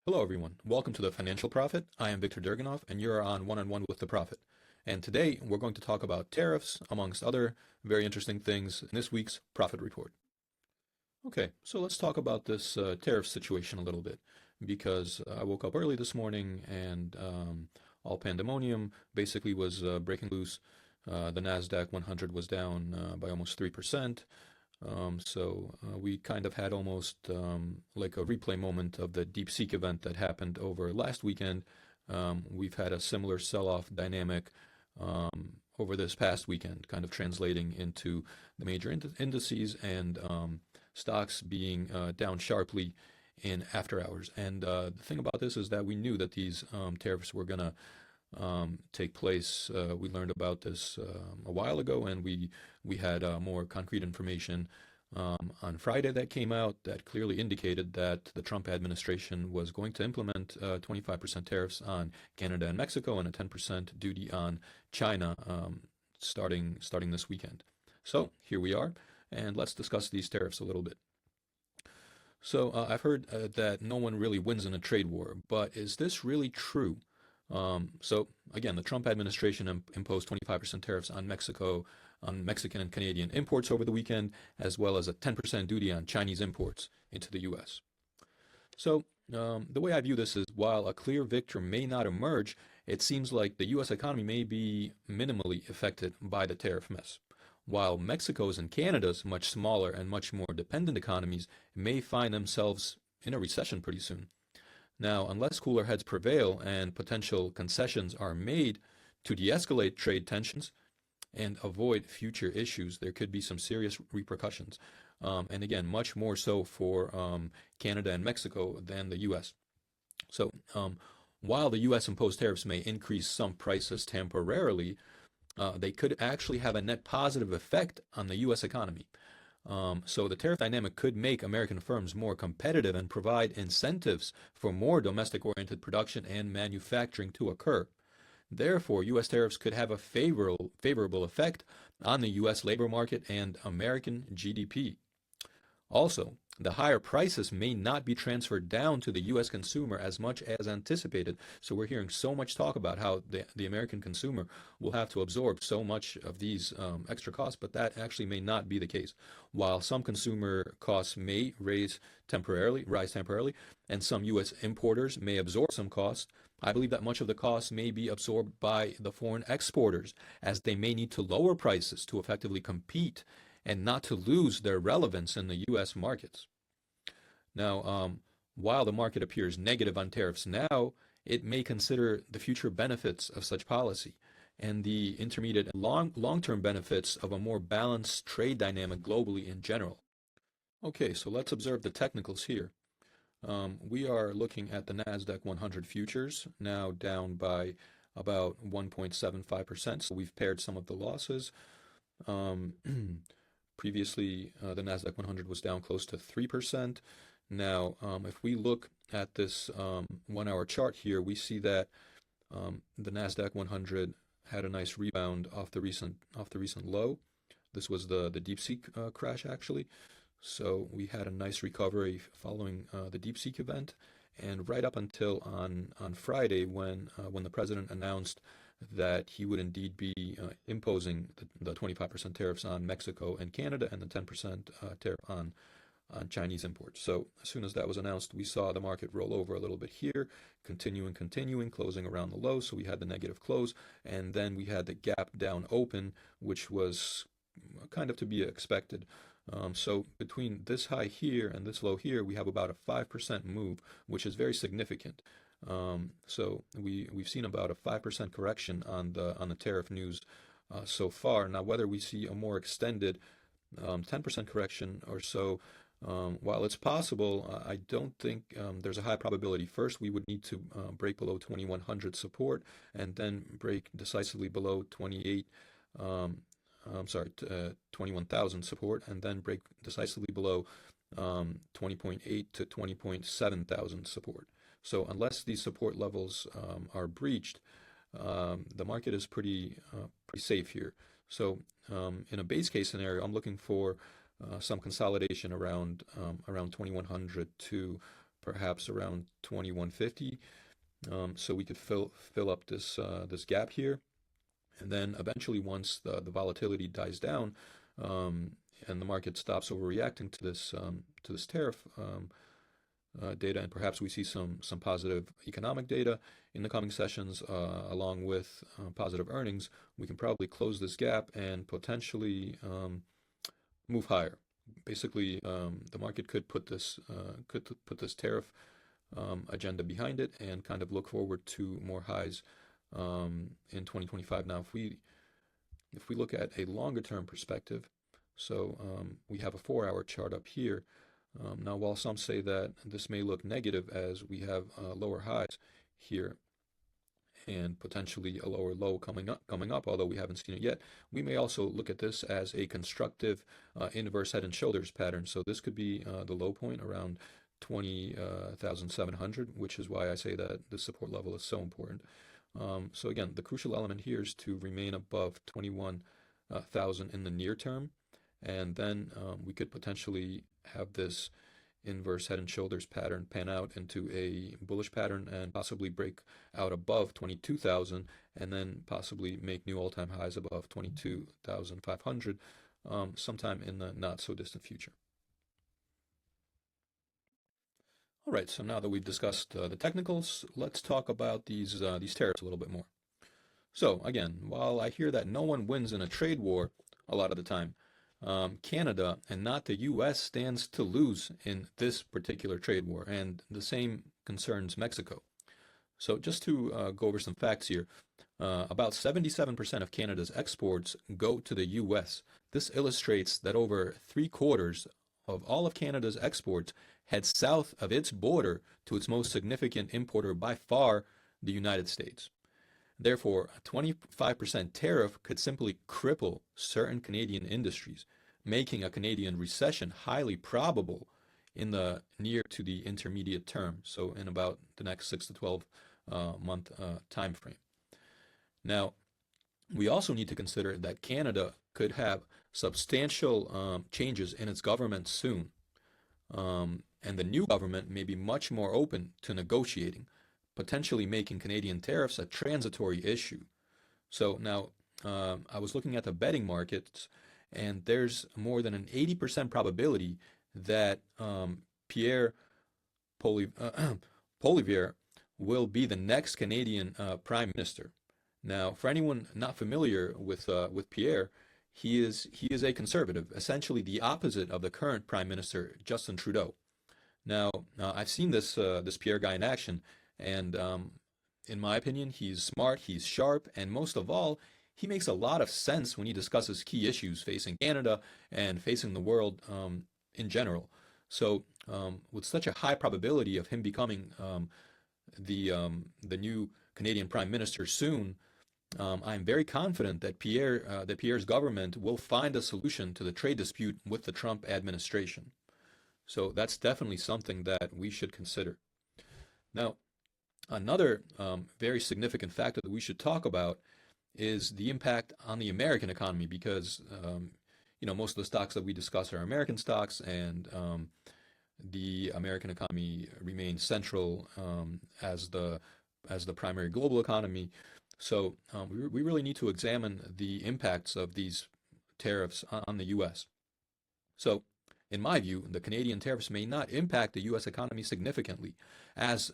Hello, everyone. Welcome to the Financial Prophet. I am Victor Durganov, and you're on One with the Prophet. And today we're going to talk about tariffs, amongst other very interesting things in this week's Profit Report. Okay, so let's talk about this tariff situation a little bit, because I woke up early this morning and all pandemonium basically was breaking loose. The NASDAQ 100 was down by almost 3%. We kind of had almost like a replay moment of the DeepSeek event that happened over last weekend. We've had a similar sell-off dynamic over this past weekend, kind of translating into the major indices and stocks being down sharply in after hours. And the thing about this is that we knew that these tariffs were going to take place. We learned about this a while ago, and we had more concrete information on Friday that came out that clearly indicated that the Trump administration was going to implement 25% tariffs on Canada and Mexico and a 10% duty on China starting this weekend. So here we are, and let's discuss these tariffs a little bit. So I've heard that no one really wins in a trade war, but is this really true? So again, the Trump administration imposed 25% tariffs on Mexico, on Mexican and Canadian imports over the weekend, as well as a 10% duty on Chinese imports into the U.S. So the way I view this is, while a clear victor may not emerge, it seems like the U.S. economy may be minimally affected by the tariff mess, while Mexico's and Canada's much smaller and much more dependent economies may find themselves in a recession pretty soon. Now, unless cooler heads prevail and potential concessions are made to de-escalate trade tensions and avoid future issues, there could be some serious repercussions. And again, much more so for Canada and Mexico than the U.S. So while the U.S. imposed tariffs may increase some prices temporarily, they could actually have a net positive effect on the U.S. economy. So the tariff dynamic could make American firms more competitive and provide incentives for more domestic-oriented production and manufacturing to occur. Therefore, U.S. tariffs could have a favorable effect on the U.S. labor market and American GDP. Also, the higher prices may not be transferred down to the U.S. consumer as much as anticipated. So we're hearing so much talk about how the American consumer will have to absorb so much of these extra costs, but that actually may not be the case. While some consumer costs may rise temporarily, and some U.S. importers may absorb some costs, I believe that much of the costs may be absorbed by the foreign exporters, as they may need to lower prices to effectively compete and not to lose their relevance in the U.S. markets. Now, while the market appears negative on tariffs now, it may consider the future benefits of such policy and the intermediate and long-term benefits of a more balanced trade dynamic globally in general. Okay, so let's observe the technicals here. We are looking at the NASDAQ 100 futures, now down by about 1.75%, so we've paired some of the losses. Previously, the NASDAQ 100 was down close to 3%. Now, if we look at this 1-hour chart here, we see that the NASDAQ 100 had a nice rebound off the recent low. This was the DeepSeek crash, actually. So we had a nice recovery following the DeepSeek event, and right up until on Friday, when the president announced that he would indeed be imposing the 25% tariffs on Mexico and Canada and the 10% tariff on Chinese imports. So as soon as that was announced, we saw the market roll over a little bit here, continuing, closing around the low. So we had the negative close, and then we had the gap down open, which was kind of to be expected. So between this high here and this low here, we have about a 5% move, which is very significant. So we've seen about a 5% correction on the tariff news so far. Now, whether we see a more extended 10% correction or so, while it's possible, I don't think there's a high probability. First, we would need to break below 2100 support and then break decisively below 21,000 support, and then break decisively below 20.8 to 20.7 thousand support. So unless these support levels are breached, the market is pretty safe here. So in a base case scenario, I'm looking for some consolidation around 2100 to perhaps around 2150. So we could fill up this gap here, and then eventually, once the volatility dies down, and the market stops overreacting to this tariff data, and perhaps we see some positive economic data in the coming sessions, along with positive earnings, we can probably close this gap and potentially move higher. Basically, the market could put this tariff agenda behind it and kind of look forward to more highs in 2025. Now, if we look at a longer term perspective, so we have a 4-hour chart up here. Now, while some say that this may look negative as we have lower highs here and potentially a lower low coming up, although we haven't seen it yet, we may also look at this as a constructive inverse head and shoulders pattern. So this could be the low point around 20,700, which is why I say that the support level is so important. So again, the crucial element here is to remain above 21,000 in the near term, and then we could potentially have this inverse head and shoulders pattern pan out into a bullish pattern and possibly break out above 22,000 and then possibly make new all-time highs above 22,500 sometime in the not so distant future. All right, so now that we've discussed the technicals, let's talk about these tariffs a little bit more. So again, while I hear that no one wins in a trade war a lot of the time, Canada and not the U.S. stands to lose in this particular trade war, and the same concerns Mexico. So just to go over some facts here, about 77% of Canada's exports go to the U.S. This illustrates that over 3/4 of all of Canada's exports head south of its border to its most significant importer by far, the United States. Therefore, a 25% tariff could simply cripple certain Canadian industries, making a Canadian recession highly probable in the near to the intermediate term, so in about the next 6 to 12 month time frame. Now, we also need to consider that Canada could have substantial changes in its government soon, and the new government may be much more open to negotiating, potentially making Canadian tariffs a transitory issue. So now, I was looking at the betting markets, and there's more than an 80% probability that Pierre Poilievre will be the next Canadian Prime Minister. Now, for anyone not familiar with Pierre, he is a conservative, essentially the opposite of the current Prime Minister Justin Trudeau. Now, I've seen this Pierre guy in action, and in my opinion, he's smart, he's sharp, and most of all, he makes a lot of sense when he discusses key issues facing Canada and facing the world in general. So, with such a high probability of him becoming the new Canadian Prime Minister soon, I'm very confident that Pierre's government will find a solution to the trade dispute with the Trump administration. So that's definitely something that we should consider. Now, another very significant factor that we should talk about is the impact on the American economy, because most of the stocks that we discuss are American stocks, and the American economy remains central as the primary global economy. So we really need to examine the impacts of these tariffs on the U.S. So, in my view, the Canadian tariffs may not impact the U.S. economy significantly, as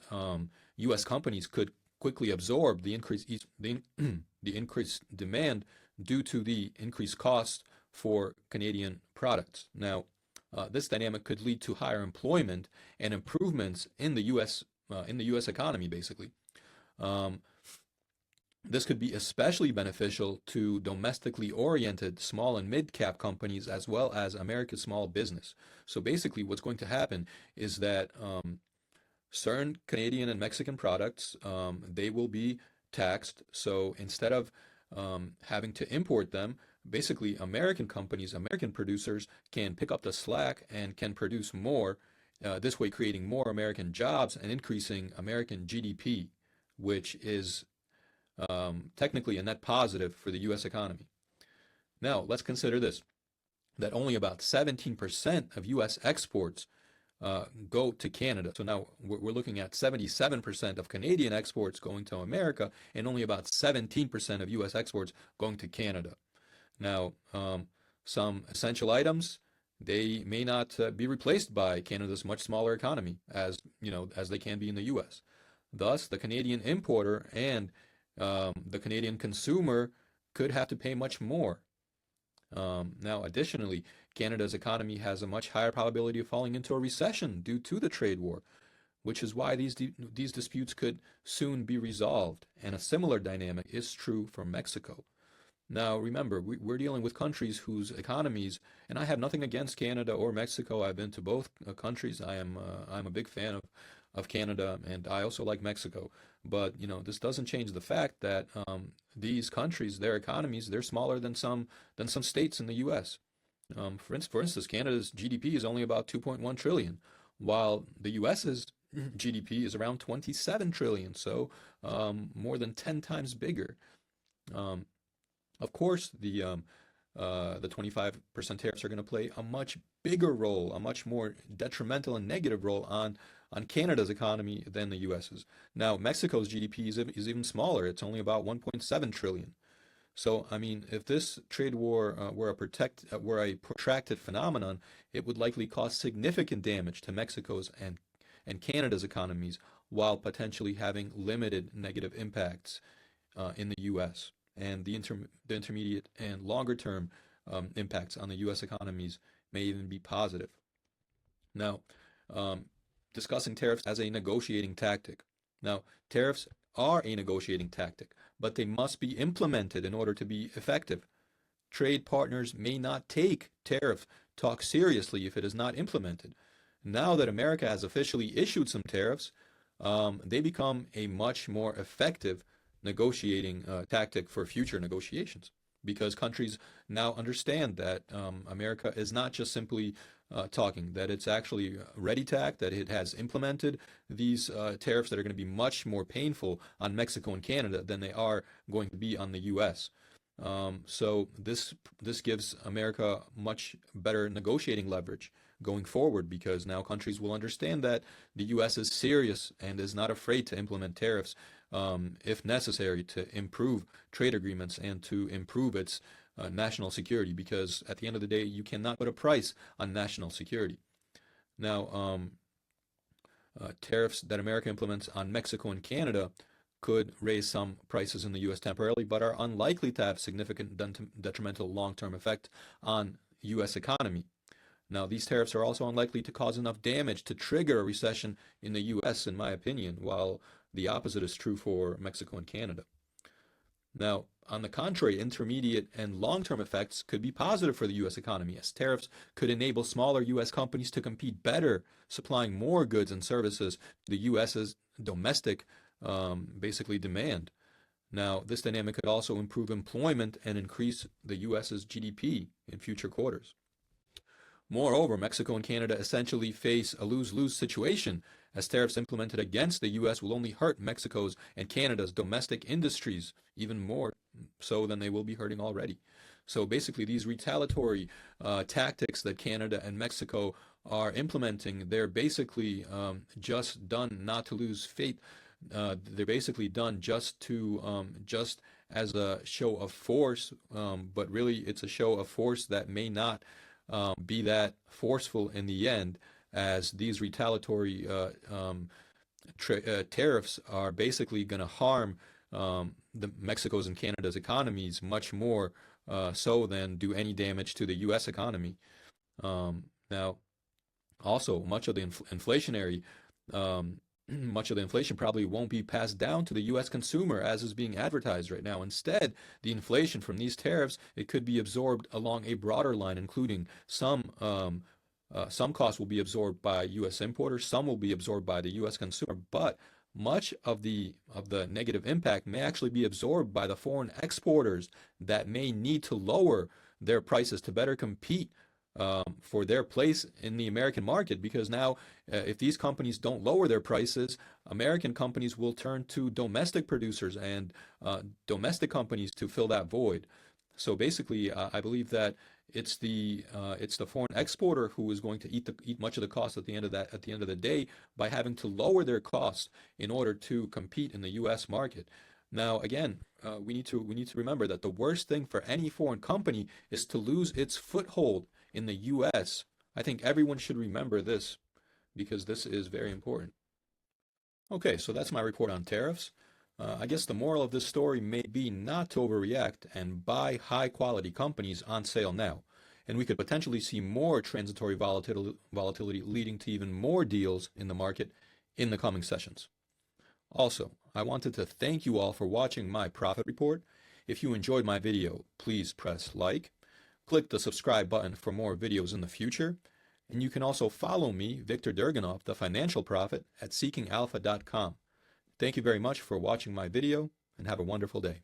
U.S. companies could quickly absorb the increased demand due to the increased cost for Canadian products. Now, this dynamic could lead to higher employment and improvements in the U.S. Economy, basically. This could be especially beneficial to domestically oriented small and mid-cap companies, as well as America's small business. So basically what's going to happen is that certain Canadian and Mexican products, they will be taxed. So instead of having to import them, basically American companies, American producers can pick up the slack and can produce more, this way creating more American jobs and increasing American GDP, which is technically a net positive for the U.S. economy. Now, let's consider this, that only about 17% of U.S. exports go to Canada. So now we're looking at 77% of Canadian exports going to America and only about 17% of U.S. exports going to Canada. Now, some essential items, they may not be replaced by Canada's much smaller economy as as they can be in the U.S. Thus, the Canadian importer and the Canadian consumer could have to pay much more. Now, additionally, Canada's economy has a much higher probability of falling into a recession due to the trade war, which is why these disputes could soon be resolved. And a similar dynamic is true for Mexico. Now, remember, we're dealing with countries whose economies, and I have nothing against Canada or Mexico. I've been to both countries. I'm a big fan of Canada, and I also like Mexico. But this doesn't change the fact that these countries, their economies, they're smaller than some states in the U.S. For instance, Canada's GDP is only about 2.1 trillion, while the U.S.'s GDP is around 27 trillion, so more than 10 times bigger. Um, of course, the 25% tariffs are going to play a much bigger role, a much more detrimental and negative role on Canada's economy than the US's. Now, Mexico's GDP is even smaller. It's only about 1.7 trillion. So, I mean, if this trade war were a protracted phenomenon, it would likely cause significant damage to Mexico's and Canada's economies, while potentially having limited negative impacts in the U.S. And the intermediate and longer term impacts on the U.S. economies may even be positive. Now, um, discussing tariffs as a negotiating tactic. Now, tariffs are a negotiating tactic, but they must be implemented in order to be effective. Trade partners may not take tariff talk seriously if it is not implemented. Now that America has officially issued some tariffs, they become a much more effective negotiating tactic for future negotiations because countries now understand that America is not just simply talking, that it's actually ready to act, that it has implemented these tariffs that are going to be much more painful on Mexico and Canada than they are going to be on the U.S. So this gives America much better negotiating leverage going forward because now countries will understand that the U.S. is serious and is not afraid to implement tariffs if necessary to improve trade agreements and to improve its national security because at the end of the day you cannot put a price on national security. Now, tariffs that America implements on Mexico and Canada could raise some prices in the U.S. temporarily, but are unlikely to have significant detrimental long-term effect on U.S. economy. Now, these tariffs are also unlikely to cause enough damage to trigger a recession in the U.S., in my opinion, while the opposite is true for Mexico and Canada. Now, on the contrary, intermediate and long-term effects could be positive for the U.S. economy, as tariffs could enable smaller U.S. companies to compete better, supplying more goods and services to the U.S.'s domestic, basically, demand. Now, this dynamic could also improve employment and increase the U.S.'s GDP in future quarters. Moreover, Mexico and Canada essentially face a lose-lose situation, as tariffs implemented against the U.S. will only hurt Mexico's and Canada's domestic industries even more so than they will be hurting already. So basically, these retaliatory tactics that Canada and Mexico are implementing, they're basically just done not to lose faith. They're basically done just as a show of force, but really it's a show of force that may not be that forceful in the end, as these retaliatory tariffs are basically going to harm the Mexico's and Canada's economies much more so than do any damage to the U.S. economy. Now, also, much of the inflation probably won't be passed down to the U.S. consumer as is being advertised right now. Instead, the inflation from these tariffs, it could be absorbed along a broader line, including some costs will be absorbed by U.S. importers, some will be absorbed by the U.S. consumer, but much of the negative impact may actually be absorbed by the foreign exporters that may need to lower their prices to better compete for their place in the American market, because now if these companies don't lower their prices, American companies will turn to domestic producers and domestic companies to fill that void. So basically, I believe that It's the foreign exporter who is going to eat much of the cost at the end of the day by having to lower their costs in order to compete in the U.S. market. Now, again, we need to remember that the worst thing for any foreign company is to lose its foothold in the U.S. I think everyone should remember this because this is very important. Okay, so that's my report on tariffs. I guess the moral of this story may be not to overreact and buy high quality companies on sale now. And we could potentially see more transitory volatility leading to even more deals in the market in the coming sessions. Also, I wanted to thank you all for watching my profit report. If you enjoyed my video, please press like, click the subscribe button for more videos in the future, and you can also follow me, Victor Durganov, the Financial Prophet, at seekingalpha.com. Thank you very much for watching my video, and have a wonderful day.